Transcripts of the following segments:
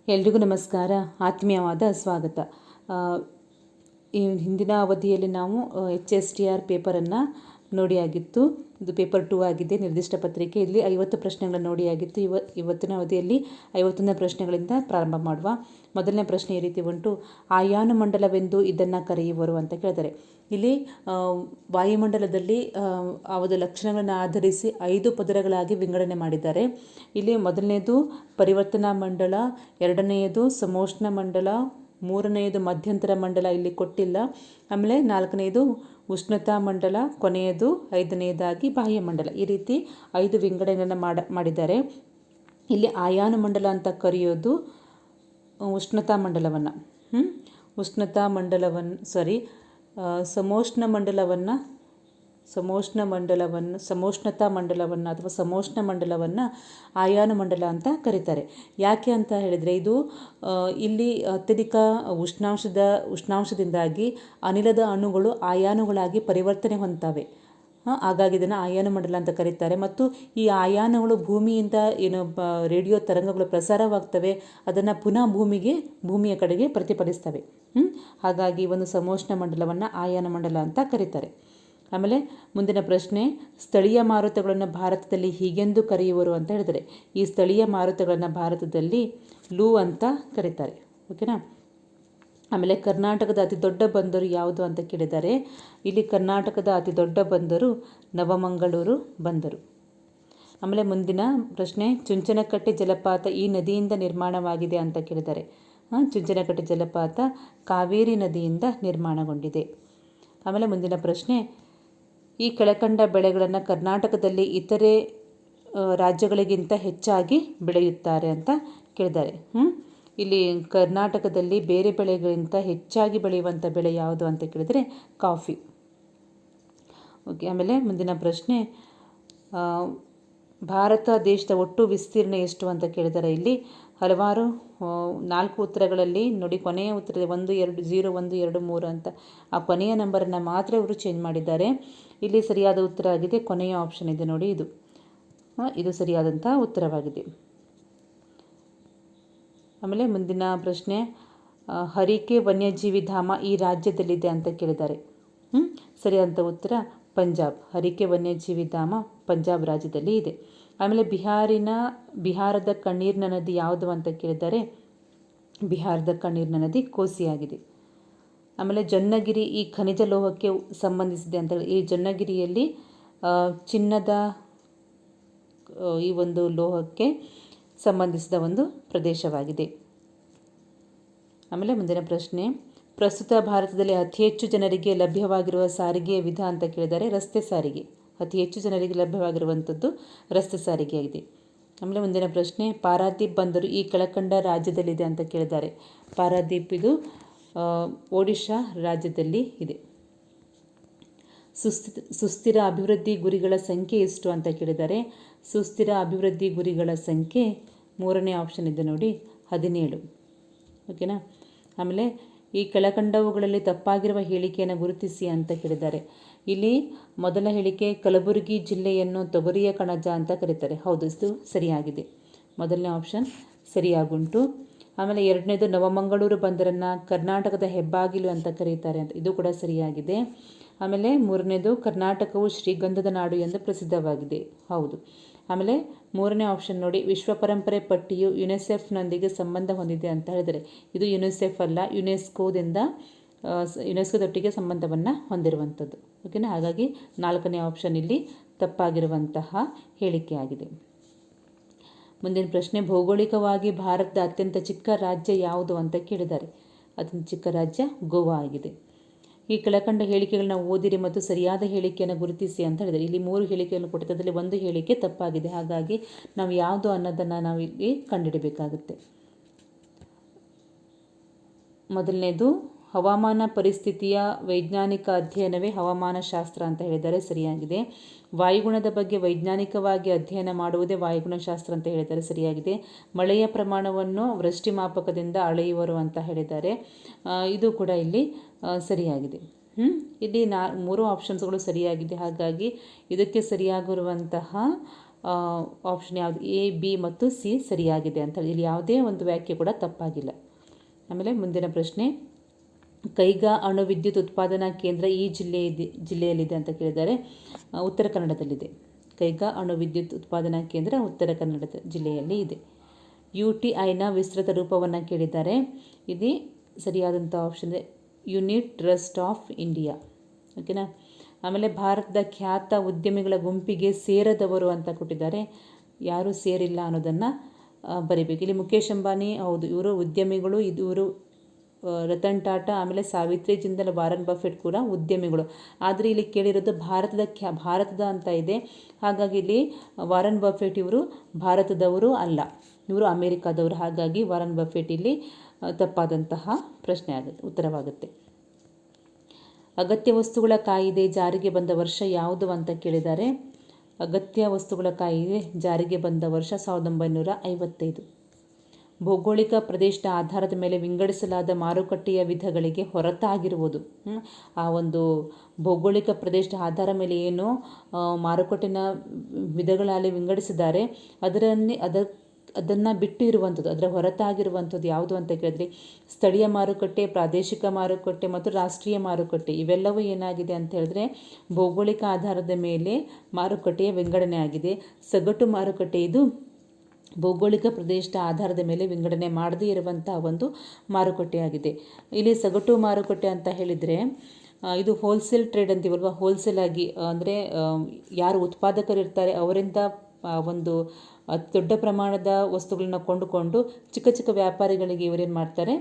ಎಲ್ರಿಗೂ ನಮಸ್ಕಾರ, ಆತ್ಮೀಯವಾದ ಸ್ವಾಗತ. ಈ ಹಿಂದಿನ ಅವಧಿಯಲ್ಲಿ ನಾವು HSTR ಪೇಪರನ್ನು ನೋಡಿಯಾಗಿತ್ತು. ಇದು ಪೇಪರ್ 2 ಆಗಿದೆ, ನಿರ್ದಿಷ್ಟ ಪತ್ರಿಕೆ. ಇಲ್ಲಿ 50 ಪ್ರಶ್ನೆಗಳನ್ನು ನೋಡಿಯಾಗಿತ್ತು. ಇವತ್ತಿನ ಅವಧಿಯಲ್ಲಿ 51ನೇ ಪ್ರಶ್ನೆಗಳಿಂದ ಪ್ರಾರಂಭ ಮಾಡುವ. ಮೊದಲನೇ ಪ್ರಶ್ನೆ ಈ ರೀತಿ ಉಂಟು: ಆಯಾನು ಮಂಡಲವೆಂದು ಇದನ್ನು ಕರೆಯುವರು ಅಂತ ಕೇಳಿದರೆ, ಇಲ್ಲಿ ವಾಯುಮಂಡಲದಲ್ಲಿ ಅವರ ಲಕ್ಷಣಗಳನ್ನು ಆಧರಿಸಿ 5 ಪದರಗಳಾಗಿ ವಿಂಗಡಣೆ ಮಾಡಿದ್ದಾರೆ. ಇಲ್ಲಿ ಮೊದಲನೇದು ಪರಿವರ್ತನಾ ಮಂಡಲ, ಎರಡನೆಯದು ಸಮೋಷ್ಣ ಮಂಡಲ, ಮೂರನೆಯದು ಮಧ್ಯಂತರ ಮಂಡಲ ಇಲ್ಲಿ ಕೊಟ್ಟಿಲ್ಲ, ಆಮೇಲೆ ನಾಲ್ಕನೆಯದು ಉಷ್ಣತಾ ಮಂಡಲ, ಕೊನೆಯದು ಐದನೆಯದಾಗಿ ಬಾಹ್ಯ ಮಂಡಲ. ಈ ರೀತಿ 5 ವಿಂಗಡಣೆಗಳನ್ನು ಮಾಡಿದ್ದಾರೆ. ಇಲ್ಲಿ ಆಯಾನು ಮಂಡಲ ಅಂತ ಕರೆಯೋದು ಉಷ್ಣತಾ ಮಂಡಲವನ್ನು, ಸಮೋಷ್ಣ ಮಂಡಲವನ್ನು ಸಮೋಷ್ಣತಾ ಮಂಡಲವನ್ನು ಅಥವಾ ಸಮೋಷ್ಣ ಮಂಡಲವನ್ನು ಆಯಾನು ಮಂಡಲ ಅಂತ ಕರೀತಾರೆ. ಯಾಕೆ ಅಂತ ಹೇಳಿದರೆ, ಇದು ಇಲ್ಲಿ ಅತ್ಯಧಿಕ ಉಷ್ಣಾಂಶದಿಂದಾಗಿ ಅನಿಲದ ಅಣುಗಳು ಆಯಾನುಗಳಾಗಿ ಪರಿವರ್ತನೆ ಹೊಂದ್ತವೆ. ಹಾಗಾಗಿ ಇದನ್ನು ಆಯಾನು ಮಂಡಲ ಅಂತ ಕರೀತಾರೆ. ಮತ್ತು ಈ ಆಯಾನುಗಳು ಭೂಮಿಯಿಂದ ರೇಡಿಯೋ ತರಂಗಗಳು ಪ್ರಸಾರವಾಗ್ತವೆ, ಅದನ್ನು ಪುನಃ ಭೂಮಿಯ ಕಡೆಗೆ ಪ್ರತಿಫಲಿಸ್ತವೆ. ಹಾಗಾಗಿ ಒಂದು ಸಮೋಷ್ಣ ಮಂಡಲವನ್ನು ಆಯಾನ ಮಂಡಲ ಅಂತ ಕರೀತಾರೆ. ಆಮೇಲೆ ಮುಂದಿನ ಪ್ರಶ್ನೆ: ಸ್ಥಳೀಯ ಮಾರುತಗಳನ್ನು ಭಾರತದಲ್ಲಿ ಹೀಗೆಂದು ಕರೆಯುವರು ಅಂತ ಹೇಳಿದರೆ, ಈ ಸ್ಥಳೀಯ ಮಾರುತಗಳನ್ನು ಭಾರತದಲ್ಲಿ ಲೂ ಅಂತ ಕರೀತಾರೆ. ಓಕೆನಾ. ಆಮೇಲೆ ಕರ್ನಾಟಕದ ಅತಿ ದೊಡ್ಡ ಬಂದರು ಯಾವುದು ಅಂತ ಕೇಳಿದ್ದಾರೆ. ಇಲ್ಲಿ ಕರ್ನಾಟಕದ ಅತಿ ದೊಡ್ಡ ಬಂದರು ನವಮಂಗಳೂರು ಬಂದರು. ಆಮೇಲೆ ಮುಂದಿನ ಪ್ರಶ್ನೆ: ಚುಂಚನಕಟ್ಟೆ ಜಲಪಾತ ಈ ನದಿಯಿಂದ ನಿರ್ಮಾಣವಾಗಿದೆ ಅಂತ ಕೇಳಿದ್ದಾರೆ. ಚುಂಚನಕಟ್ಟೆ ಜಲಪಾತ ಕಾವೇರಿ ನದಿಯಿಂದ ನಿರ್ಮಾಣಗೊಂಡಿದೆ. ಆಮೇಲೆ ಮುಂದಿನ ಪ್ರಶ್ನೆ: ಈ ಕೆಳಕಂಡ ಬೆಳೆಗಳನ್ನು ಕರ್ನಾಟಕದಲ್ಲಿ ಇತರೆ ರಾಜ್ಯಗಳಿಗಿಂತ ಹೆಚ್ಚಾಗಿ ಬೆಳೆಯುತ್ತಾರೆ ಅಂತ ಕೇಳಿದ್ದಾರೆ. ಇಲ್ಲಿ ಕರ್ನಾಟಕದಲ್ಲಿ ಬೇರೆ ಬೆಳೆಗಳಿಗಿಂತ ಹೆಚ್ಚಾಗಿ ಬೆಳೆಯುವಂಥ ಬೆಳೆ ಯಾವುದು ಅಂತ ಕೇಳಿದರೆ ಕಾಫಿ. ಓಕೆ. ಆಮೇಲೆ ಮುಂದಿನ ಪ್ರಶ್ನೆ: ಭಾರತ ದೇಶದ ಒಟ್ಟು ವಿಸ್ತೀರ್ಣ ಎಷ್ಟು ಅಂತ ಕೇಳಿದ್ದಾರೆ. ಇಲ್ಲಿ ಹಲವಾರು 4 ಉತ್ತರಗಳಲ್ಲಿ ನೋಡಿ, ಕೊನೆಯ ಉತ್ತರದಲ್ಲಿ 1, 2, 0, 1, 2, 3 ಅಂತ ಆ ಕೊನೆಯ ನಂಬರನ್ನು ಮಾತ್ರ ಇವರು ಚೇಂಜ್ ಮಾಡಿದ್ದಾರೆ. ಇಲ್ಲಿ ಸರಿಯಾದ ಉತ್ತರ ಆಗಿದೆ ಕೊನೆಯ ಆಪ್ಷನ್ ಇದೆ ನೋಡಿ, ಇದು ಸರಿಯಾದಂಥ ಉತ್ತರವಾಗಿದೆ. ಆಮೇಲೆ ಮುಂದಿನ ಪ್ರಶ್ನೆ: ಹರಿಕೆ ವನ್ಯಜೀವಿ ಧಾಮ ಈ ರಾಜ್ಯದಲ್ಲಿದೆ ಅಂತ ಕೇಳಿದ್ದಾರೆ. ಸರಿಯಾದಂಥ ಉತ್ತರ ಪಂಜಾಬ್. ಹರಿಕೆ ವನ್ಯಜೀವಿ ಧಾಮ ಪಂಜಾಬ್ ರಾಜ್ಯದಲ್ಲಿ ಇದೆ. ಆಮೇಲೆ ಬಿಹಾರದ ಕಣ್ಣೀರಿನ ನದಿ ಯಾವುದು ಅಂತ ಕೇಳಿದ್ದಾರೆ. ಬಿಹಾರದ ಕಣ್ಣೀರಿನ ನದಿ ಕೋಸಿಯಾಗಿದೆ. ಆಮೇಲೆ ಜೊನ್ನಗಿರಿ ಈ ಖನಿಜ ಲೋಹಕ್ಕೆ ಸಂಬಂಧಿಸಿದೆ ಅಂತ ಹೇಳಿ, ಈ ಜೊನ್ನಗಿರಿಯಲ್ಲಿ ಚಿನ್ನದ ಈ ಒಂದು ಲೋಹಕ್ಕೆ ಸಂಬಂಧಿಸಿದ ಒಂದು ಪ್ರದೇಶವಾಗಿದೆ. ಆಮೇಲೆ ಮುಂದಿನ ಪ್ರಶ್ನೆ: ಪ್ರಸ್ತುತ ಭಾರತದಲ್ಲಿ ಅತಿ ಹೆಚ್ಚು ಜನರಿಗೆ ಲಭ್ಯವಾಗಿರುವ ಸಾರಿಗೆಯ ವಿಧ ಅಂತ ಕೇಳಿದ್ದಾರೆ. ರಸ್ತೆ ಸಾರಿಗೆ. ಅತಿ ಹೆಚ್ಚು ಜನರಿಗೆ ಲಭ್ಯವಾಗಿರುವಂಥದ್ದು ರಸ್ತೆ ಸಾರಿಗೆಯಾಗಿದೆ. ಆಮೇಲೆ ಮುಂದಿನ ಪ್ರಶ್ನೆ: ಪಾರಾದೀಪ್ ಬಂದರು ಈ ಕೆಳಕಂಡ ರಾಜ್ಯದಲ್ಲಿದೆ ಅಂತ ಕೇಳಿದ್ದಾರೆ. ಪಾರಾದೀಪ್ ಇದು ಒಡಿಶಾ ರಾಜ್ಯದಲ್ಲಿ ಇದೆ. ಸುಸ್ಥಿರ ಅಭಿವೃದ್ಧಿ ಗುರಿಗಳ ಸಂಖ್ಯೆ ಎಷ್ಟು ಅಂತ ಕೇಳಿದ್ದಾರೆ. ಸುಸ್ಥಿರ ಅಭಿವೃದ್ಧಿ ಗುರಿಗಳ ಸಂಖ್ಯೆ 3ನೇ ಆಪ್ಷನ್ ಇದೆ ನೋಡಿ, 17. ಓಕೆನಾ. ಆಮೇಲೆ ಈ ಕೆಳಕಂಡವುಗಳಲ್ಲಿ ತಪ್ಪಾಗಿರುವ ಹೇಳಿಕೆಯನ್ನು ಗುರುತಿಸಿ ಅಂತ ಕೇಳಿದ್ದಾರೆ. ಇಲ್ಲಿ ಮೊದಲ ಹೇಳಿಕೆ ಕಲಬುರಗಿ ಜಿಲ್ಲೆಯನ್ನು ತೊಗರಿಯ ಕಣಜ ಅಂತ ಕರೀತಾರೆ. ಹೌದು, ಇದು ಸರಿಯಾಗಿದೆ. ಮೊದಲನೇ ಆಪ್ಷನ್ ಸರಿಯಾಗುಂಟು. ಆಮೇಲೆ ಎರಡನೇದು ನವಮಂಗಳೂರು ಬಂದರನ್ನು ಕರ್ನಾಟಕದ ಹೆಬ್ಬಾಗಿಲು ಅಂತ ಕರೀತಾರೆ ಅಂತ, ಇದು ಕೂಡ ಸರಿಯಾಗಿದೆ. ಆಮೇಲೆ ಮೂರನೇದು ಕರ್ನಾಟಕವು ಶ್ರೀಗಂಧದ ನಾಡು ಎಂದು ಪ್ರಸಿದ್ಧವಾಗಿದೆ. ಹೌದು. ಆಮೇಲೆ 3ನೇ ಆಪ್ಷನ್ ನೋಡಿ, ವಿಶ್ವ ಪರಂಪರೆ ಪಟ್ಟಿಯು ಯುನೆಸ್ಕೋದೊಟ್ಟಿಗೆ ಸಂಬಂಧ ಹೊಂದಿದೆ ಅಂತ ಹೇಳಿದರೆ, ಇದು ಯುನಿಸೆಫ್ ಅಲ್ಲ, ಯುನೆಸ್ಕೋದೊಟ್ಟಿಗೆ ಸಂಬಂಧವನ್ನು ಹೊಂದಿರುವಂಥದ್ದು. ಓಕೆನಾ. ಹಾಗಾಗಿ 4ನೇ ಆಪ್ಷನ್ ಇಲ್ಲಿ ತಪ್ಪಾಗಿರುವಂತಹ ಹೇಳಿಕೆಯಾಗಿದೆ. ಮುಂದಿನ ಪ್ರಶ್ನೆ: ಭೌಗೋಳಿಕವಾಗಿ ಭಾರತದ ಅತ್ಯಂತ ಚಿಕ್ಕ ರಾಜ್ಯ ಯಾವುದು ಅಂತ ಕೇಳಿದ್ದಾರೆ. ಅತ್ಯಂತ ಚಿಕ್ಕ ರಾಜ್ಯ ಗೋವಾ ಆಗಿದೆ. ಈ ಕೆಳಕಂಡ ಹೇಳಿಕೆಗಳನ್ನ ಓದಿರಿ ಮತ್ತು ಸರಿಯಾದ ಹೇಳಿಕೆಯನ್ನು ಗುರುತಿಸಿ ಅಂತ ಹೇಳಿದರೆ, ಇಲ್ಲಿ 3 ಹೇಳಿಕೆಯನ್ನು ಕೊಟ್ಟಿದ್ದರಲ್ಲಿ 1 ಹೇಳಿಕೆ ತಪ್ಪಾಗಿದೆ. ಹಾಗಾಗಿ ನಾವು ಯಾವುದು ಅನ್ನೋದನ್ನು ನಾವು ಇಲ್ಲಿ ಕಂಡುಹಿಡಬೇಕಾಗುತ್ತೆ. ಮೊದಲನೇದು ಹವಾಮಾನ ಪರಿಸ್ಥಿತಿಯ ವೈಜ್ಞಾನಿಕ ಅಧ್ಯಯನವೇ ಹವಾಮಾನ ಶಾಸ್ತ್ರ ಅಂತ ಹೇಳಿದ್ದಾರೆ. ಸರಿಯಾಗಿದೆ. ವಾಯುಗುಣದ ಬಗ್ಗೆ ವೈಜ್ಞಾನಿಕವಾಗಿ ಅಧ್ಯಯನ ಮಾಡುವುದೇ ವಾಯುಗುಣಶಾಸ್ತ್ರ ಅಂತ ಹೇಳಿದ್ದಾರೆ. ಸರಿಯಾಗಿದೆ. ಮಳೆಯ ಪ್ರಮಾಣವನ್ನು ವೃಷ್ಟಿ ಮಾಪಕದಿಂದ ಅಳೆಯುವರು ಅಂತ ಹೇಳಿದ್ದಾರೆ. ಇದು ಕೂಡ ಇಲ್ಲಿ ಸರಿಯಾಗಿದೆ. ಇಲ್ಲಿ 3 ಆಪ್ಷನ್ಸ್ಗಳು ಸರಿಯಾಗಿದೆ. ಹಾಗಾಗಿ ಇದಕ್ಕೆ ಸರಿಯಾಗಿರುವಂತಹ ಆಪ್ಷನ್ ಯಾವುದು ಎ, ಬಿ ಮತ್ತು ಸಿ ಸರಿಯಾಗಿದೆ ಅಂತ ಹೇಳಿ. ಇಲ್ಲಿ ಯಾವುದೇ ಒಂದು ವ್ಯಾಖ್ಯೆ ಕೂಡ ತಪ್ಪಾಗಿಲ್ಲ. ಆಮೇಲೆ ಮುಂದಿನ ಪ್ರಶ್ನೆ, ಕೈಗಾ ಅಣು ವಿದ್ಯುತ್ ಉತ್ಪಾದನಾ ಕೇಂದ್ರ ಈ ಜಿಲ್ಲೆಯಲ್ಲಿದೆ ಅಂತ ಕೇಳಿದ್ದಾರೆ. ಉತ್ತರ ಕನ್ನಡದಲ್ಲಿದೆ. ಕೈಗಾ ಅಣು ವಿದ್ಯುತ್ ಉತ್ಪಾದನಾ ಕೇಂದ್ರ ಉತ್ತರ ಕನ್ನಡ ಜಿಲ್ಲೆಯಲ್ಲಿ ಇದೆ. UTIನ ವಿಸ್ತೃತ ರೂಪವನ್ನು ಕೇಳಿದ್ದಾರೆ. ಇದು ಸರಿಯಾದಂಥ ಆಪ್ಷನ್ ಇದೆ, ಯೂನಿಟ್ ಟ್ರಸ್ಟ್ ಆಫ್ ಇಂಡಿಯಾ. ಓಕೆನಾ. ಆಮೇಲೆ ಭಾರತದ ಖ್ಯಾತ ಉದ್ಯಮಿಗಳ ಗುಂಪಿಗೆ ಸೇರದವರು ಅಂತ ಕೊಟ್ಟಿದ್ದಾರೆ. ಯಾರು ಸೇರಿಲ್ಲ ಅನ್ನೋದನ್ನು ಬರಿಬೇಕು. ಇಲ್ಲಿ ಮುಖೇಶ್ ಅಂಬಾನಿ, ಹೌದು, ಇವರು ಉದ್ಯಮಿಗಳು. ಇವರು ರತನ್ ಟಾಟಾ, ಆಮೇಲೆ ಸಾವಿತ್ರಿ ಜಿಂದಾಲ್, ವಾರನ್ ಬಫೆಟ್ ಕೂಡ ಉದ್ಯಮಿಗಳು. ಆದರೆ ಇಲ್ಲಿ ಕೇಳಿರೋದು ಭಾರತದ ಅಂತ ಇದೆ. ಹಾಗಾಗಿ ಇಲ್ಲಿ ವಾರನ್ ಬಫೆಟ್ ಇವರು ಭಾರತದವರು ಅಲ್ಲ, ಇವರು ಅಮೇರಿಕಾದವರು. ಹಾಗಾಗಿ ವಾರನ್ ಬಫೆಟ್ ಇಲ್ಲಿ ತಪ್ಪಾದಂತಹ ಪ್ರಶ್ನೆ ಆಗುತ್ತೆ, ಉತ್ತರವಾಗುತ್ತೆ. ಅಗತ್ಯ ವಸ್ತುಗಳ ಕಾಯಿದೆ ಜಾರಿಗೆ ಬಂದ ವರ್ಷ ಯಾವುದು ಅಂತ ಕೇಳಿದ್ದಾರೆ. ಅಗತ್ಯ ವಸ್ತುಗಳ ಕಾಯಿದೆ ಜಾರಿಗೆ ಬಂದ ವರ್ಷ 1955. ಭೌಗೋಳಿಕ ಪ್ರದೇಶದ ಆಧಾರದ ಮೇಲೆ ವಿಂಗಡಿಸಲಾದ ಮಾರುಕಟ್ಟೆಯ ವಿಧಗಳಿಗೆ ಹೊರತಾಗಿರುವುದು. ಆ ಒಂದು ಭೌಗೋಳಿಕ ಪ್ರದೇಶದ ಆಧಾರ ಮೇಲೆ ಏನು ಮಾರುಕಟ್ಟೆನ ವಿಧಗಳಲ್ಲಿ ವಿಂಗಡಿಸಿದ್ದಾರೆ ಅದನ್ನು ಬಿಟ್ಟು ಇರುವಂಥದ್ದು, ಅದರ ಹೊರತಾಗಿರುವಂಥದ್ದು ಯಾವುದು ಅಂತ ಕೇಳಿದ್ರೆ ಸ್ಥಳೀಯ ಮಾರುಕಟ್ಟೆ, ಪ್ರಾದೇಶಿಕ ಮಾರುಕಟ್ಟೆ ಮತ್ತು ರಾಷ್ಟ್ರೀಯ ಮಾರುಕಟ್ಟೆ. ಇವೆಲ್ಲವೂ ಏನಾಗಿದೆ ಅಂತ ಹೇಳಿದ್ರೆ ಭೌಗೋಳಿಕ ಆಧಾರದ ಮೇಲೆ ಮಾರುಕಟ್ಟೆಯ ವಿಂಗಡಣೆ ಆಗಿದೆ. ಸಗಟು ಮಾರುಕಟ್ಟೆ ಇದು ಭೌಗೋಳಿಕ ಪ್ರದೇಶದ ಆಧಾರದ ಮೇಲೆ ವಿಂಗಡಣೆ ಮಾಡದೇ ಇರುವಂತಹ ಒಂದು ಮಾರುಕಟ್ಟೆಯಾಗಿದೆ. ಇಲ್ಲಿ ಸಗಟು ಮಾರುಕಟ್ಟೆ ಅಂತ ಹೇಳಿದರೆ ಇದು ಹೋಲ್ಸೇಲ್ ಟ್ರೇಡ್ ಅಂತೀವಲ್ವ, ಹೋಲ್ಸೇಲ್ ಆಗಿ ಅಂದರೆ ಯಾರು ಉತ್ಪಾದಕರು ಇರ್ತಾರೆ ಅವರಿಂದ ಒಂದು ದೊಡ್ಡ ಪ್ರಮಾಣದ ವಸ್ತುಗಳನ್ನ ಕೊಂಡುಕೊಂಡು ಚಿಕ್ಕ ಚಿಕ್ಕ ವ್ಯಾಪಾರಿಗಳಿಗೆ ಇವರೇನು ಮಾಡ್ತಾರೆ,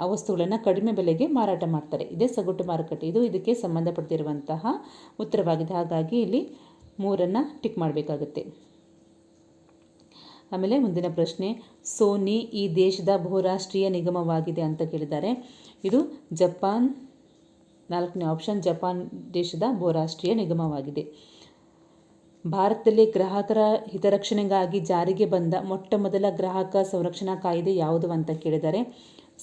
ಆ ವಸ್ತುಗಳನ್ನು ಕಡಿಮೆ ಬೆಲೆಗೆ ಮಾರಾಟ ಮಾಡ್ತಾರೆ. ಇದೇ ಸಗಟು ಮಾರುಕಟ್ಟೆ. ಇದು ಇದಕ್ಕೆ ಸಂಬಂಧಪಟ್ಟಿರುವಂತಹ ಉತ್ತರವಾಗಿದೆ. ಹಾಗಾಗಿ ಇಲ್ಲಿ 3 ಟಿಕ್ ಮಾಡಬೇಕಾಗುತ್ತೆ. ಆಮೇಲೆ ಮುಂದಿನ ಪ್ರಶ್ನೆ, ಸೋನಿ ಈ ದೇಶದ ಬಹುರಾಷ್ಟ್ರೀಯ ನಿಗಮವಾಗಿದೆ ಅಂತ ಕೇಳಿದ್ದಾರೆ. ಇದು ಜಪಾನ್, 4ನೇ ಆಪ್ಷನ್, ಜಪಾನ್ ದೇಶದ ಬಹುರಾಷ್ಟ್ರೀಯ ನಿಗಮವಾಗಿದೆ. ಭಾರತದಲ್ಲಿ ಗ್ರಾಹಕರ ಹಿತರಕ್ಷಣೆಗಾಗಿ ಜಾರಿಗೆ ಬಂದ ಮೊಟ್ಟ ಮೊದಲ ಗ್ರಾಹಕ ಸಂರಕ್ಷಣಾ ಕಾಯ್ದೆ ಯಾವುದು ಅಂತ ಕೇಳಿದ್ದಾರೆ.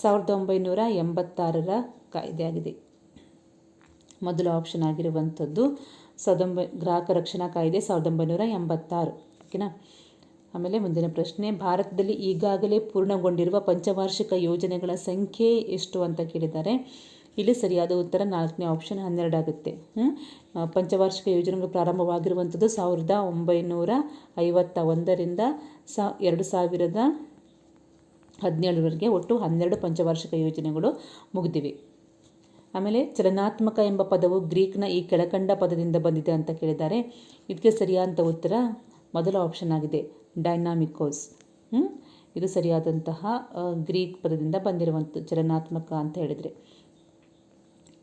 1986ರ ಕಾಯ್ದೆಯಾಗಿದೆ. ಮೊದಲ ಆಪ್ಷನ್ ಆಗಿರುವಂಥದ್ದು ಗ್ರಾಹಕ ರಕ್ಷಣಾ ಕಾಯ್ದೆ 1986. ಓಕೆನಾ. ಆಮೇಲೆ ಮುಂದಿನ ಪ್ರಶ್ನೆ, ಭಾರತದಲ್ಲಿ ಈಗಾಗಲೇ ಪೂರ್ಣಗೊಂಡಿರುವ ಪಂಚವಾರ್ಷಿಕ ಯೋಜನೆಗಳ ಸಂಖ್ಯೆ ಎಷ್ಟು ಅಂತ ಕೇಳಿದ್ದಾರೆ. ಇಲ್ಲಿ ಸರಿಯಾದ ಉತ್ತರ 4ನೇ ಆಪ್ಷನ್ 12 ಆಗುತ್ತೆ. ಪಂಚವಾರ್ಷಿಕ ಯೋಜನೆಗಳು ಪ್ರಾರಂಭವಾಗಿರುವಂಥದ್ದು 1951ರಿಂದ 2017ವರೆಗೆ ಒಟ್ಟು 12 ಪಂಚವಾರ್ಷಿಕ ಯೋಜನೆಗಳು ಮುಗಿದಿವೆ. ಆಮೇಲೆ ಚಲನಾತ್ಮಕ ಎಂಬ ಪದವು ಗ್ರೀಕ್ನ ಈ ಕೆಳಕಂಡ ಪದದಿಂದ ಬಂದಿದೆ ಅಂತ ಕೇಳಿದ್ದಾರೆ. ಇದಕ್ಕೆ ಸರಿಯಾದ ಉತ್ತರ ಮೊದಲ ಆಪ್ಷನ್ ಆಗಿದೆ, ಡೈನಾಮಿಕೋಸ್. ಇದು ಸರಿಯಾದಂತಹ ಗ್ರೀಕ್ ಪದದಿಂದ ಬಂದಿರುವಂಥದ್ದು ಚಲನಾತ್ಮಕ ಅಂತ ಹೇಳಿದರೆ.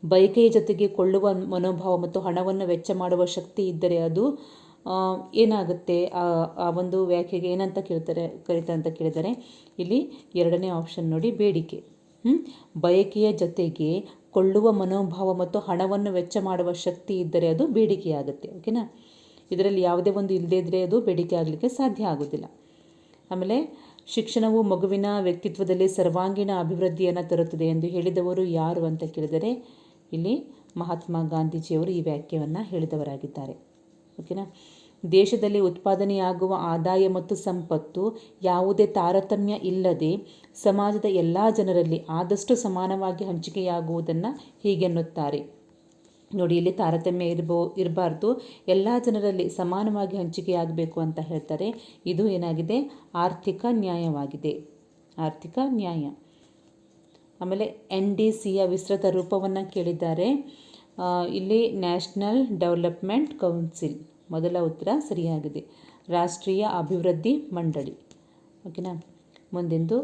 ಬಯಕೆಯ ಜೊತೆಗೆ ಕೊಳ್ಳುವ ಮನೋಭಾವ ಮತ್ತು ಹಣವನ್ನು ವೆಚ್ಚ ಮಾಡುವ ಶಕ್ತಿ ಇದ್ದರೆ ಅದು ಏನಾಗುತ್ತೆ, ಆ ಒಂದು ವ್ಯಾಖ್ಯೆಗೆ ಏನಂತ ಕರೀತಾರೆ ಅಂತ ಕೇಳಿದರೆ ಇಲ್ಲಿ 2ನೇ ಆಪ್ಷನ್ ನೋಡಿ, ಬೇಡಿಕೆ. ಬಯಕೆಯ ಜೊತೆಗೆ ಕೊಳ್ಳುವ ಮನೋಭಾವ ಮತ್ತು ಹಣವನ್ನು ವೆಚ್ಚ ಮಾಡುವ ಶಕ್ತಿ ಇದ್ದರೆ ಅದು ಬೇಡಿಕೆಯಾಗುತ್ತೆ. ಓಕೆನಾ. ಇದರಲ್ಲಿ ಯಾವುದೇ ಒಂದು ಇಲ್ಲದೇ ಇದ್ದರೆ ಅದು ಬೇಡಿಕೆ ಆಗಲಿಕ್ಕೆ ಸಾಧ್ಯ ಆಗೋದಿಲ್ಲ. ಆಮೇಲೆ ಶಿಕ್ಷಣವು ಮಗುವಿನ ವ್ಯಕ್ತಿತ್ವದಲ್ಲಿ ಸರ್ವಾಂಗೀಣ ಅಭಿವೃದ್ಧಿಯನ್ನು ತರುತ್ತದೆ ಎಂದು ಹೇಳಿದವರು ಯಾರು ಅಂತ ಕೇಳಿದರೆ ಇಲ್ಲಿ ಮಹಾತ್ಮ ಗಾಂಧೀಜಿಯವರು ಈ ವ್ಯಾಖ್ಯೆಯನ್ನು ಹೇಳಿದವರಾಗಿದ್ದಾರೆ. ಓಕೆನಾ. ದೇಶದಲ್ಲಿ ಉತ್ಪಾದನೆಯಾಗುವ ಆದಾಯ ಮತ್ತು ಸಂಪತ್ತು ಯಾವುದೇ ತಾರತಮ್ಯ ಇಲ್ಲದೆ ಸಮಾಜದ ಎಲ್ಲ ಜನರಲ್ಲಿ ಆದಷ್ಟು ಸಮಾನವಾಗಿ ಹಂಚಿಕೆಯಾಗುವುದನ್ನು ಹೀಗೆನ್ನುತ್ತಾರೆ. ನೋಡಿ, ಇಲ್ಲಿ ತಾರತಮ್ಯ ಇರಬಾರ್ದು, ಎಲ್ಲ ಜನರಲ್ಲಿ ಸಮಾನವಾಗಿ ಹಂಚಿಕೆಯಾಗಬೇಕು ಅಂತ ಹೇಳ್ತಾರೆ. ಇದು ಏನಾಗಿದೆ, ಆರ್ಥಿಕ ನ್ಯಾಯವಾಗಿದೆ, ಆರ್ಥಿಕ ನ್ಯಾಯ. ಆಮೇಲೆ NDCಯ ವಿಸ್ತೃತ ರೂಪವನ್ನು ಕೇಳಿದ್ದಾರೆ. ಇಲ್ಲಿ ನ್ಯಾಷನಲ್ ಡೆವಲಪ್ಮೆಂಟ್ ಕೌನ್ಸಿಲ್, ಮೊದಲ ಉತ್ತರ ಸರಿಯಾಗಿದೆ, ರಾಷ್ಟ್ರೀಯ ಅಭಿವೃದ್ಧಿ ಮಂಡಳಿ. ಓಕೆನಾ. ಮುಂದಿಂದು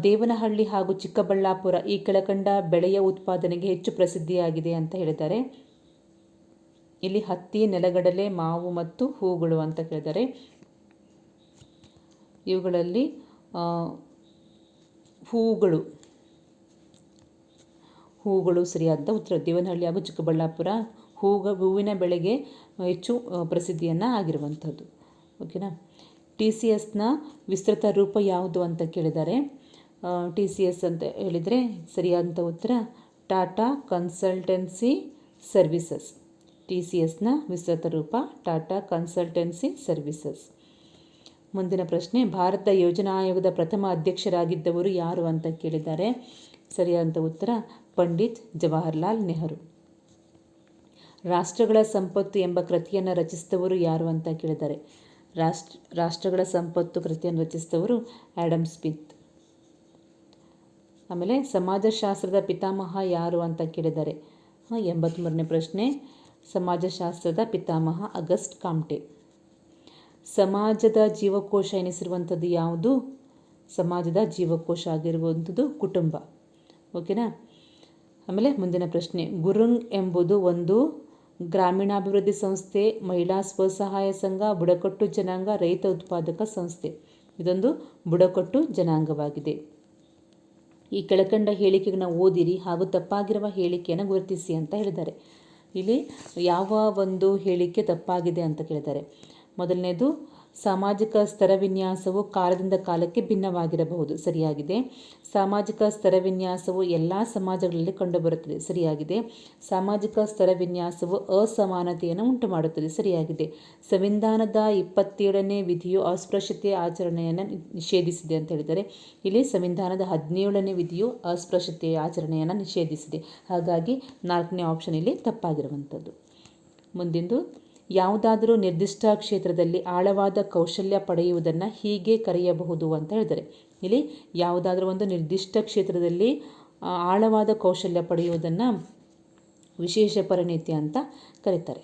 ದೇವನಹಳ್ಳಿ ಹಾಗೂ ಚಿಕ್ಕಬಳ್ಳಾಪುರ ಈ ಕೆಳಕಂಡ ಬೆಳೆಯ ಉತ್ಪಾದನೆಗೆ ಹೆಚ್ಚು ಪ್ರಸಿದ್ಧಿಯಾಗಿದೆ ಅಂತ ಹೇಳಿದ್ದಾರೆ. ಇಲ್ಲಿ ಹತ್ತಿ, ನೆಲಗಡಲೆ, ಮಾವು ಮತ್ತು ಹೂಗಳು ಅಂತ ಕೇಳಿದ್ದಾರೆ. ಇವುಗಳಲ್ಲಿ ಹೂಗಳು ಸರಿಯಾದ ಉತ್ತರ. ದೇವನಹಳ್ಳಿ ಹಾಗೂ ಚಿಕ್ಕಬಳ್ಳಾಪುರ ಹೂವಿನ ಬೆಳೆಗೆ ಹೆಚ್ಚು ಪ್ರಸಿದ್ಧಿಯನ್ನು ಆಗಿರುವಂಥದ್ದು. ಓಕೆನಾ. TCSನ ವಿಸ್ತೃತ ರೂಪ ಯಾವುದು ಅಂತ ಕೇಳಿದ್ದಾರೆ. TCS ಅಂತ ಹೇಳಿದರೆ ಸರಿಯಾದಂಥ ಉತ್ತರ ಟಾಟಾ ಕನ್ಸಲ್ಟೆನ್ಸಿ ಸರ್ವಿಸಸ್. TCSನ ವಿಸ್ತೃತ ರೂಪ ಟಾಟಾ ಕನ್ಸಲ್ಟೆನ್ಸಿ ಸರ್ವಿಸಸ್. ಮುಂದಿನ ಪ್ರಶ್ನೆ, ಭಾರತ ಯೋಜನಾ ಆಯೋಗದ ಪ್ರಥಮ ಅಧ್ಯಕ್ಷರಾಗಿದ್ದವರು ಯಾರು ಅಂತ ಕೇಳಿದ್ದಾರೆ. ಸರಿಯಾದ ಉತ್ತರ ಪಂಡಿತ್ ಜವಾಹರ್ಲಾಲ್ ನೆಹರು. ರಾಷ್ಟ್ರಗಳ ಸಂಪತ್ತು ಎಂಬ ಕೃತಿಯನ್ನು ರಚಿಸಿದವರು ಯಾರು ಅಂತ ಕೇಳಿದ್ದಾರೆ. ರಾಷ್ಟ್ರಗಳ ಸಂಪತ್ತು ಕೃತಿಯನ್ನು ರಚಿಸಿದವರು ಆಡಮ್ ಸ್ಮಿತ್. ಆಮೇಲೆ ಸಮಾಜಶಾಸ್ತ್ರದ ಪಿತಾಮಹ ಯಾರು ಅಂತ ಕೇಳಿದ್ದಾರೆ. 83ನೇ ಪ್ರಶ್ನೆ, ಸಮಾಜಶಾಸ್ತ್ರದ ಪಿತಾಮಹ ಅಗಸ್ಟ್ ಕಾಮ್ಟೆ. ಸಮಾಜದ ಜೀವಕೋಶ ಎನಿಸಿರುವಂಥದ್ದು ಯಾವುದು? ಸಮಾಜದ ಜೀವಕೋಶ ಆಗಿರುವಂಥದ್ದು ಕುಟುಂಬ. ಓಕೆನಾ. ಆಮೇಲೆ ಮುಂದಿನ ಪ್ರಶ್ನೆ, ಗುರುಂಗ್ ಎಂಬುದು ಒಂದು ಗ್ರಾಮೀಣಾಭಿವೃದ್ಧಿ ಸಂಸ್ಥೆ, ಮಹಿಳಾ ಸ್ವಸಹಾಯ ಸಂಘ, ಬುಡಕಟ್ಟು ಜನಾಂಗ, ರೈತ ಉತ್ಪಾದಕ ಸಂಸ್ಥೆ. ಇದೊಂದು ಬುಡಕಟ್ಟು ಜನಾಂಗವಾಗಿದೆ. ಈ ಕೆಳಕಂಡ ಹೇಳಿಕೆಗಳನ್ನ ಓದಿರಿ ಹಾಗೂ ತಪ್ಪಾಗಿರುವ ಹೇಳಿಕೆಯನ್ನು ಗುರುತಿಸಿ ಅಂತ ಹೇಳಿದ್ದಾರೆ. ಇಲ್ಲಿ ಯಾವ ಒಂದು ಹೇಳಿಕೆ ತಪ್ಪಾಗಿದೆ ಅಂತ ಕೇಳಿದ್ದಾರೆ. ಮೊದಲನೇದು, ಸಾಮಾಜಿಕ ಸ್ತರವಿನ್ಯಾಸವು ಕಾಲದಿಂದ ಕಾಲಕ್ಕೆ ಭಿನ್ನವಾಗಿರಬಹುದು. ಸರಿಯಾಗಿದೆ. ಸಾಮಾಜಿಕ ಸ್ತರವಿನ್ಯಾಸವು ಎಲ್ಲ ಸಮಾಜಗಳಲ್ಲಿ ಕಂಡುಬರುತ್ತದೆ. ಸರಿಯಾಗಿದೆ. ಸಾಮಾಜಿಕ ಸ್ತರವಿನ್ಯಾಸವು ಅಸಮಾನತೆಯನ್ನು ಉಂಟುಮಾಡುತ್ತದೆ. ಸರಿಯಾಗಿದೆ. ಸಂವಿಧಾನದ 27ನೇ ವಿಧಿಯು ಅಸ್ಪೃಶ್ಯತೆ ಆಚರಣೆಯನ್ನು ನಿಷೇಧಿಸಿದೆ ಅಂತ ಹೇಳಿದರೆ, ಇಲ್ಲಿ ಸಂವಿಧಾನದ 17ನೇ ವಿಧಿಯು ಅಸ್ಪೃಶ್ಯತೆಯ ಆಚರಣೆಯನ್ನು ನಿಷೇಧಿಸಿದೆ. ಹಾಗಾಗಿ 4ನೇ ಆಪ್ಷನ್ ಇಲ್ಲಿ ತಪ್ಪಾಗಿರುವಂಥದ್ದು. ಮುಂದಿಂದು, ಯಾವುದಾದರೂ ನಿರ್ದಿಷ್ಟ ಕ್ಷೇತ್ರದಲ್ಲಿ ಆಳವಾದ ಕೌಶಲ್ಯ ಪಡೆಯುವುದನ್ನು ಹೀಗೆ ಕರೆಯಬಹುದು ಅಂತ ಹೇಳಿದರೆ, ಇಲ್ಲಿ ಯಾವುದಾದ್ರೂ ಒಂದು ನಿರ್ದಿಷ್ಟ ಕ್ಷೇತ್ರದಲ್ಲಿ ಆಳವಾದ ಕೌಶಲ್ಯ ಪಡೆಯುವುದನ್ನು ವಿಶೇಷ ಪರಿಣಿತಿ ಅಂತ ಕರೀತಾರೆ.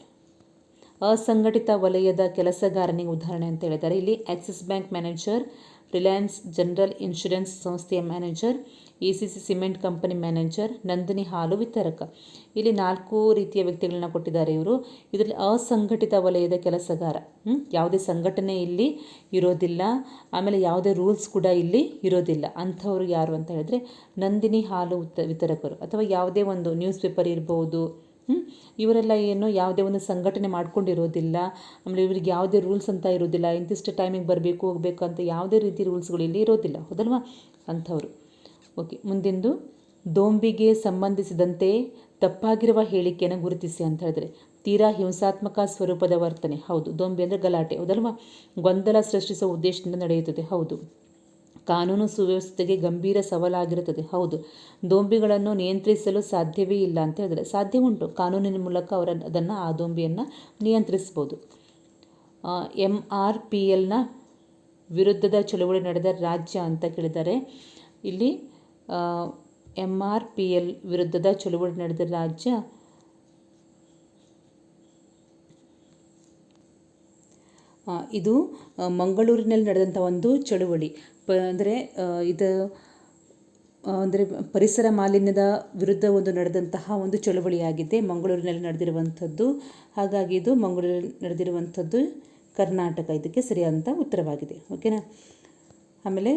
ಅಸಂಘಟಿತ ವಲಯದ ಕೆಲಸಗಾರನಿಗೆ ಉದಾಹರಣೆ ಅಂತ ಹೇಳಿದ್ದಾರೆ. ಇಲ್ಲಿ Axis bank manager, Reliance General Insurance ಸಂಸ್ಥೆಯ manager, ECC cement company manager, Nandini ಹಾಲು ವಿತರಕ. ಇಲ್ಲಿ 4 ರೀತಿಯ ವ್ಯಕ್ತಿಗಳನ್ನ ಕೊಟ್ಟಿದ್ದಾರೆ ಇವರು. ಇದರಲ್ಲಿ ಅಸಂಘಟಿತ ವಲಯದ ಕೆಲಸಗಾರ, ಯಾವುದೇ ಸಂಘಟನೆ ಇಲ್ಲಿ ಇರೋದಿಲ್ಲ, ಆಮೇಲೆ ಯಾವುದೇ ರೂಲ್ಸ್ ಕೂಡ ಇಲ್ಲಿ ಇರೋದಿಲ್ಲ. ಅಂಥವ್ರು ಯಾರು ಅಂತ ಹೇಳಿದ್ರೆ ನಂದಿನಿ ಹಾಲು ವಿತರಕರು, ಅಥವಾ ಯಾವುದೇ ಒಂದು ನ್ಯೂಸ್ ಪೇಪರ್ ಇರ್ಬೋದು. ಇವರೆಲ್ಲ ಏನು ಯಾವುದೇ ಒಂದು ಸಂಘಟನೆ ಮಾಡ್ಕೊಂಡಿರೋದಿಲ್ಲ. ಆಮೇಲೆ ಇವರಿಗೆ ಯಾವುದೇ ರೂಲ್ಸ್ ಅಂತ ಇರೋದಿಲ್ಲ. ಇಂತಿಷ್ಟು ಟೈಮಿಗೆ ಬರಬೇಕು ಹೋಗಬೇಕು ಅಂತ ಯಾವುದೇ ರೀತಿ ರೂಲ್ಸ್ಗಳು ಇಲ್ಲಿ ಇರೋದಿಲ್ಲ. ಹೌದಲ್ವಾ? ಅಂಥವ್ರು. ಓಕೆ. ಮುಂದಿಂದು, ದೋಂಬಿಗೆ ಸಂಬಂಧಿಸಿದಂತೆ ತಪ್ಪಾಗಿರುವ ಹೇಳಿಕೆಯನ್ನು ಗುರುತಿಸಿ ಅಂತ ಹೇಳಿದ್ರೆ, ತೀರಾ ಹಿಂಸಾತ್ಮಕ ಸ್ವರೂಪದ ವರ್ತನೆ. ಹೌದು. ದೋಂಬಿ ಅಂದರೆ ಗಲಾಟೆ. ಹೌದಲ್ವಾ? ಗೊಂದಲ ಸೃಷ್ಟಿಸುವ ಉದ್ದೇಶದಿಂದ ನಡೆಯುತ್ತದೆ. ಹೌದು. ಕಾನೂನು ಸುವ್ಯವಸ್ಥೆಗೆ ಗಂಭೀರ ಸವಾಲಾಗಿರುತ್ತದೆ. ಹೌದು. ದೋಂಬಿಗಳನ್ನು ನಿಯಂತ್ರಿಸಲು ಸಾಧ್ಯವೇ ಇಲ್ಲ ಅಂತ ಹೇಳಿದ್ರೆ, ಸಾಧ್ಯ ಉಂಟು. ಕಾನೂನಿನ ಮೂಲಕ ಆ ದೋಂಬಿಯನ್ನು ನಿಯಂತ್ರಿಸ್ಬೋದು. MRPLನ ವಿರುದ್ಧದ ಚಳುವಳಿ ನಡೆದ ರಾಜ್ಯ ಅಂತ ಕೇಳಿದ್ದಾರೆ. ಇಲ್ಲಿ MRPL ವಿರುದ್ಧದ ಚಳುವಳಿ ನಡೆದ ರಾಜ್ಯ ಇದು ಮಂಗಳೂರಿನಲ್ಲಿ ನಡೆದಂಥ ಒಂದು ಚಳುವಳಿ. ಅಂದರೆ ಪರಿಸರ ಮಾಲಿನ್ಯದ ವಿರುದ್ಧ ನಡೆದಂತಹ ಒಂದು ಚಳುವಳಿಯಾಗಿದೆ. ಮಂಗಳೂರಿನಲ್ಲಿ ನಡೆದಿರುವಂಥದ್ದು. ಹಾಗಾಗಿ ಇದು ಮಂಗಳೂರಿನಲ್ಲಿ ನಡೆದಿರುವಂಥದ್ದು ಕರ್ನಾಟಕ ಇದಕ್ಕೆ ಸರಿಯಾದಂಥ ಉತ್ತರವಾಗಿದೆ. ಓಕೆನಾ. ಆಮೇಲೆ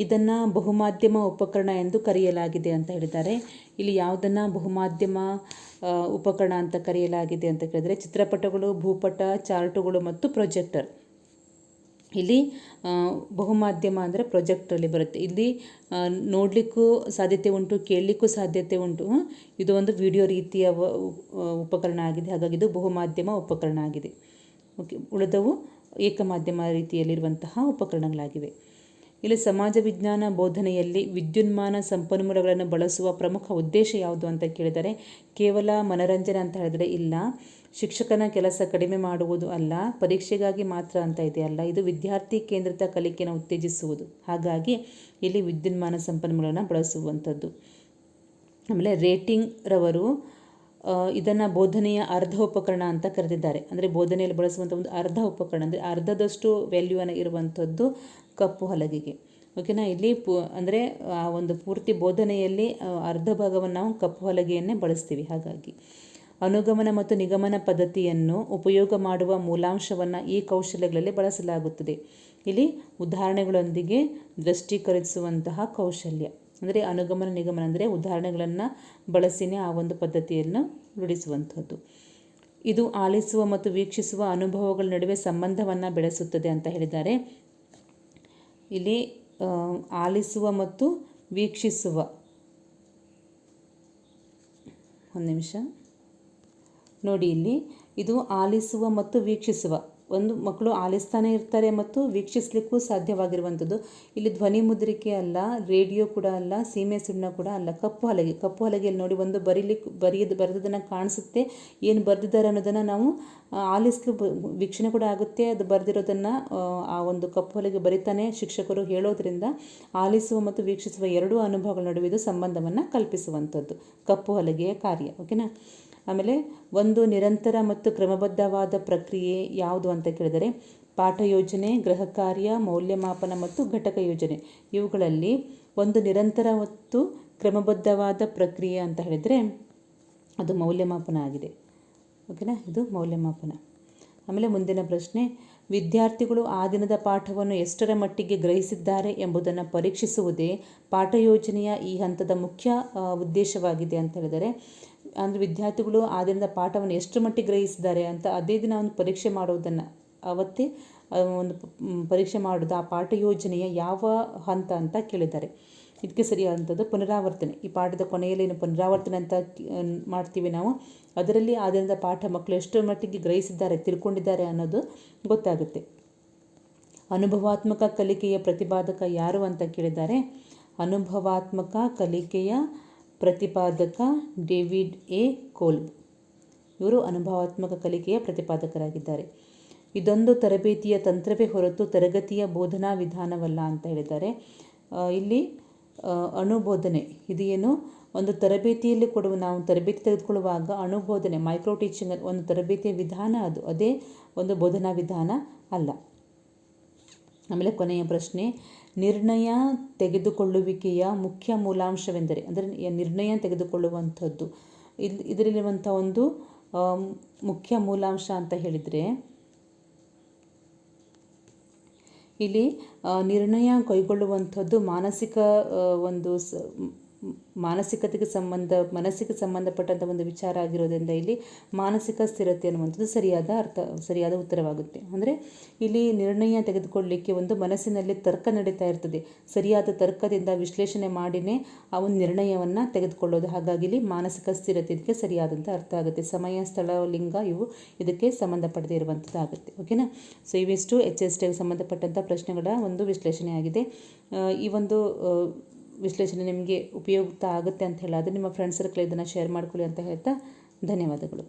ಇದನ್ನು ಬಹುಮಾಧ್ಯಮ ಉಪಕರಣ ಎಂದು ಕರೆಯಲಾಗಿದೆ ಅಂತ ಹೇಳಿದ್ದಾರೆ. ಇಲ್ಲಿ ಯಾವುದನ್ನು ಬಹುಮಾಧ್ಯಮ ಉಪಕರಣ ಅಂತ ಕರೆಯಲಾಗಿದೆ ಅಂತ ಕೇಳಿದರೆ, ಚಿತ್ರಪಟಗಳು, ಭೂಪಟ, ಚಾರ್ಟುಗಳು ಮತ್ತು ಪ್ರೊಜೆಕ್ಟರ್. ಇಲ್ಲಿ ಬಹುಮಾಧ್ಯಮ ಅಂದರೆ ಪ್ರೊಜೆಕ್ಟ್ರಲ್ಲಿ ಬರುತ್ತೆ. ಇಲ್ಲಿ ನೋಡಲಿಕ್ಕೂ ಸಾಧ್ಯತೆ ಉಂಟು, ಕೇಳಲಿಕ್ಕೂ ಸಾಧ್ಯತೆ ಉಂಟು. ಇದು ಒಂದು ವಿಡಿಯೋ ರೀತಿಯ ಉಪಕರಣ ಆಗಿದೆ. ಹಾಗಾಗಿ ಇದು ಬಹುಮಾಧ್ಯಮ ಉಪಕರಣ ಆಗಿದೆ. ಓಕೆ. ಉಳಿದವು ಏಕಮಾಧ್ಯಮ ರೀತಿಯಲ್ಲಿರುವಂತಹ ಉಪಕರಣಗಳಾಗಿವೆ. ಇಲ್ಲಿ ಸಮಾಜ ವಿಜ್ಞಾನ ಬೋಧನೆಯಲ್ಲಿ ವಿದ್ಯುನ್ಮಾನ ಸಂಪನ್ಮೂಲಗಳನ್ನು ಬಳಸುವ ಪ್ರಮುಖ ಉದ್ದೇಶ ಯಾವುದು ಅಂತ ಕೇಳಿದರೆ, ಕೇವಲ ಮನರಂಜನೆ ಅಂತ ಹೇಳಿದರೆ ಇಲ್ಲ, ಶಿಕ್ಷಕನ ಕೆಲಸ ಕಡಿಮೆ ಮಾಡುವುದು ಅಲ್ಲ, ಪರೀಕ್ಷೆಗಾಗಿ ಮಾತ್ರ ಅಂತ ಇದೆ ಅಲ್ಲ, ಇದು ವಿದ್ಯಾರ್ಥಿ ಕೇಂದ್ರಿತ ಕಲಿಕೆಯನ್ನು ಉತ್ತೇಜಿಸುವುದು. ಹಾಗಾಗಿ ಇಲ್ಲಿ ವಿದ್ಯುನ್ಮಾನ ಸಂಪನ್ಮೂಲಗಳನ್ನು ಬಳಸುವಂಥದ್ದು. ಆಮೇಲೆ ರೇಟಿಂಗ್ ರವರು ಇದನ್ನು ಬೋಧನೆಯ ಅರ್ಧ ಉಪಕರಣ ಅಂತ ಕರೆದಿದ್ದಾರೆ. ಅಂದರೆ ಬೋಧನೆಯಲ್ಲಿ ಬಳಸುವಂಥ ಒಂದು ಅರ್ಧ ಉಪಕರಣ, ಅಂದರೆ ಅರ್ಧದಷ್ಟು ವ್ಯಾಲ್ಯೂವನ್ನು ಇರುವಂಥದ್ದು ಕಪ್ಪು ಹಲಗೆಗೆ. ಓಕೆನಾ. ಇಲ್ಲಿ ಅಂದರೆ ಆ ಒಂದು ಪೂರ್ತಿ ಬೋಧನೆಯಲ್ಲಿ ಅರ್ಧ ಭಾಗವನ್ನು ನಾವು ಕಪ್ಪು ಹಲಗೆಯನ್ನೇ ಬಳಸ್ತೀವಿ. ಹಾಗಾಗಿ ಅನುಗಮನ ಮತ್ತು ನಿಗಮನ ಪದ್ಧತಿಯನ್ನು ಉಪಯೋಗ ಮಾಡುವ ಮೂಲಾಂಶವನ್ನು ಈ ಕೌಶಲ್ಯಗಳಲ್ಲಿ ಬಳಸಲಾಗುತ್ತದೆ. ಇಲ್ಲಿ ಉದಾಹರಣೆಗಳೊಂದಿಗೆ ದೃಷ್ಟೀಕರಿಸುವಂತಹ ಕೌಶಲ್ಯ. ಅಂದರೆ ಅನುಗಮನ ನಿಗಮನ ಅಂದರೆ ಉದಾಹರಣೆಗಳನ್ನು ಬಳಸಿನೇ ಆ ಒಂದು ಪದ್ಧತಿಯನ್ನು ರೂಢಿಸುವಂಥದ್ದು. ಇದು ಆಲಿಸುವ ಮತ್ತು ವೀಕ್ಷಿಸುವ ಅನುಭವಗಳ ನಡುವೆ ಸಂಬಂಧವನ್ನು ಬೆಳೆಸುತ್ತದೆ ಅಂತ ಹೇಳಿದ್ದಾರೆ. ಇಲ್ಲಿ ಆಲಿಸುವ ಮತ್ತು ವೀಕ್ಷಿಸುವ, ಒಂದು ನಿಮಿಷ ನೋಡಿ, ಇಲ್ಲಿ ಇದು ಆಲಿಸುವ ಮತ್ತು ವೀಕ್ಷಿಸುವ ಒಂದು ಮಕ್ಕಳು ಆಲಿಸ್ತಾನೆ ಇರ್ತಾರೆ ಮತ್ತು ವೀಕ್ಷಿಸಲಿಕ್ಕೂ ಸಾಧ್ಯವಾಗಿರುವಂಥದ್ದು. ಇಲ್ಲಿ ಧ್ವನಿ ಮುದ್ರಿಕೆ ಅಲ್ಲ, ರೇಡಿಯೋ ಕೂಡ ಅಲ್ಲ, ಸೀಮೆ ಸುಣ್ಣ ಕೂಡ ಅಲ್ಲ, ಕಪ್ಪು ಹಲಗೆಯಲ್ಲಿ ನೋಡಿ ಒಂದು ಬರೆದದನ್ನು ಕಾಣಿಸುತ್ತೆ. ಏನು ಬರೆದಿದ್ದಾರೆ ಅನ್ನೋದನ್ನು ನಾವು ಆಲಿಸಲು ವೀಕ್ಷಣೆ ಕೂಡ ಆಗುತ್ತೆ. ಅದು ಬರೆದಿರೋದನ್ನು ಆ ಒಂದು ಕಪ್ಪು ಹಲಗೆ ಬರಿತಾನೆ ಶಿಕ್ಷಕರು ಹೇಳೋದ್ರಿಂದ ಆಲಿಸುವ ಮತ್ತು ವೀಕ್ಷಿಸುವ ಎರಡೂ ಅನುಭವಗಳ ನಡುವೆ ಇದು ಸಂಬಂಧವನ್ನು ಕಲ್ಪಿಸುವಂಥದ್ದು ಕಪ್ಪು ಹಲಗೆಯ ಕಾರ್ಯ. ಓಕೆನಾ. ಆಮೇಲೆ ಒಂದು ನಿರಂತರ ಮತ್ತು ಕ್ರಮಬದ್ಧವಾದ ಪ್ರಕ್ರಿಯೆ ಯಾವುದು ಅಂತ ಕೇಳಿದರೆ ಪಾಠ ಯೋಜನೆ, ಗೃಹ ಕಾರ್ಯ, ಮೌಲ್ಯಮಾಪನ ಮತ್ತು ಘಟಕ ಯೋಜನೆ. ಇವುಗಳಲ್ಲಿ ಒಂದು ನಿರಂತರ ಮತ್ತು ಕ್ರಮಬದ್ಧವಾದ ಪ್ರಕ್ರಿಯೆ ಅಂತ ಹೇಳಿದರೆ ಅದು ಮೌಲ್ಯಮಾಪನ ಆಗಿದೆ. ಓಕೆನಾ, ಇದು ಮೌಲ್ಯಮಾಪನ. ಆಮೇಲೆ ಮುಂದಿನ ಪ್ರಶ್ನೆ, ವಿದ್ಯಾರ್ಥಿಗಳು ಆ ದಿನದ ಪಾಠವನ್ನು ಎಷ್ಟರ ಮಟ್ಟಿಗೆ ಗ್ರಹಿಸಿದ್ದಾರೆ ಎಂಬುದನ್ನು ಪರೀಕ್ಷಿಸುವುದೇ ಪಾಠ ಯೋಜನೆಯ ಈ ಹಂತದ ಮುಖ್ಯ ಉದ್ದೇಶವಾಗಿದೆ ಅಂತ ಹೇಳಿದರೆ, ಅಂದರೆ ವಿದ್ಯಾರ್ಥಿಗಳು ಆ ದಿನದ ಪಾಠವನ್ನು ಎಷ್ಟು ಮಟ್ಟಿಗೆ ಗ್ರಹಿಸಿದ್ದಾರೆ ಅಂತ ಅದೇ ದಿನ ಒಂದು ಪರೀಕ್ಷೆ ಮಾಡೋದನ್ನು ಅವತ್ತೇ ಒಂದು ಪರೀಕ್ಷೆ ಮಾಡೋದು ಆ ಪಾಠ ಯೋಜನೆಯ ಯಾವ ಹಂತ ಅಂತ ಕೇಳಿದ್ದಾರೆ. ಇದಕ್ಕೆ ಸರಿಯಾದಂಥದ್ದು ಪುನರಾವರ್ತನೆ. ಈ ಪಾಠದ ಕೊನೆಯಲ್ಲಿ ಏನು ಪುನರಾವರ್ತನೆ ಅಂತ ಮಾಡ್ತೀವಿ ನಾವು, ಅದರಲ್ಲಿ ಆ ದಿನದ ಪಾಠ ಮಕ್ಕಳು ಎಷ್ಟು ಮಟ್ಟಿಗೆ ಗ್ರಹಿಸಿದ್ದಾರೆ, ತಿಳ್ಕೊಂಡಿದ್ದಾರೆ ಅನ್ನೋದು ಗೊತ್ತಾಗುತ್ತೆ. ಅನುಭವಾತ್ಮಕ ಕಲಿಕೆಯ ಪ್ರತಿಪಾದಕ ಯಾರು ಅಂತ ಕೇಳಿದ್ದಾರೆ. ಅನುಭವಾತ್ಮಕ ಕಲಿಕೆಯ ಪ್ರತಿಪಾದಕ ಡೇವಿಡ್ ಎ ಕೋಲ್ಬ್. ಇವರು ಅನುಭವಾತ್ಮಕ ಕಲಿಕೆಯ ಪ್ರತಿಪಾದಕರಾಗಿದ್ದಾರೆ. ಇದೊಂದು ತರಬೇತಿಯ ತಂತ್ರವೇ ಹೊರತು ತರಗತಿಯ ಬೋಧನಾ ವಿಧಾನವಲ್ಲ ಅಂತ ಹೇಳಿದ್ದಾರೆ. ಇಲ್ಲಿ ಅನುಬೋಧನೆ ಇದು ಏನು, ಒಂದು ತರಬೇತಿಯಲ್ಲಿ ನಾವು ತರಬೇತಿ ತೆಗೆದುಕೊಳ್ಳುವಾಗ ಅನುಬೋಧನೆ ಮೈಕ್ರೋ ಟೀಚಿಂಗ್ ಒಂದು ತರಬೇತಿಯ ವಿಧಾನ, ಅದೇ ಒಂದು ಬೋಧನಾ ವಿಧಾನ ಅಲ್ಲ. ಆಮೇಲೆ ಕೊನೆಯ ಪ್ರಶ್ನೆ, ನಿರ್ಣಯ ತೆಗೆದುಕೊಳ್ಳುವಿಕೆಯ ಮುಖ್ಯ ಮೂಲಾಂಶವೆಂದರೆ, ಅಂದರೆ ನಿರ್ಣಯ ತೆಗೆದುಕೊಳ್ಳುವಂಥದ್ದು ಇದರಲ್ಲಿರುವಂಥ ಒಂದು ಮುಖ್ಯ ಮೂಲಾಂಶ ಅಂತ ಹೇಳಿದರೆ, ಇಲ್ಲಿ ನಿರ್ಣಯ ಕೈಗೊಳ್ಳುವಂಥದ್ದು ಮನಸ್ಸಿಗೆ ಸಂಬಂಧಪಟ್ಟಂಥ ಒಂದು ವಿಚಾರ ಆಗಿರೋದ್ರಿಂದ ಇಲ್ಲಿ ಮಾನಸಿಕ ಸ್ಥಿರತೆ ಅನ್ನುವಂಥದ್ದು ಸರಿಯಾದ ಉತ್ತರವಾಗುತ್ತೆ. ಅಂದರೆ ಇಲ್ಲಿ ನಿರ್ಣಯ ತೆಗೆದುಕೊಳ್ಳಲಿಕ್ಕೆ ಒಂದು ಮನಸ್ಸಿನಲ್ಲಿ ತರ್ಕ ನಡೀತಾ ಇರ್ತದೆ. ಸರಿಯಾದ ತರ್ಕದಿಂದ ವಿಶ್ಲೇಷಣೆ ಮಾಡಿನೇ ಆ ಒಂದು ನಿರ್ಣಯವನ್ನು ತೆಗೆದುಕೊಳ್ಳೋದು. ಹಾಗಾಗಿ ಇಲ್ಲಿ ಮಾನಸಿಕ ಸ್ಥಿರತೆ ಇದಕ್ಕೆ ಸರಿಯಾದಂಥ ಅರ್ಥ ಆಗುತ್ತೆ. ಸಮಯ, ಸ್ಥಳ, ಲಿಂಗ ಇವು ಇದಕ್ಕೆ ಸಂಬಂಧಪಡದೇ ಇರುವಂಥದ್ದು ಆಗುತ್ತೆ. ಓಕೆನಾ. ಸೊ ಇವಿಷ್ಟು HSTಗೆ ಸಂಬಂಧಪಟ್ಟಂಥ ಪ್ರಶ್ನೆಗಳ ಒಂದು ವಿಶ್ಲೇಷಣೆ ಆಗಿದೆ. ಈ ಒಂದು ವಿಶ್ಲೇಷಣೆ ನಿಮಗೆ ಉಪಯುಕ್ತ ಆಗುತ್ತೆ ಅಂತ ಹೇಳೋದು ನಿಮ್ಮ ಫ್ರೆಂಡ್ಸ್ ಸರ್ಕಲ್ ಇದನ್ನು ಶೇರ್ ಮಾಡ್ಕೊಳ್ಳಿ ಅಂತ ಹೇಳ್ತಾ ಧನ್ಯವಾದಗಳು.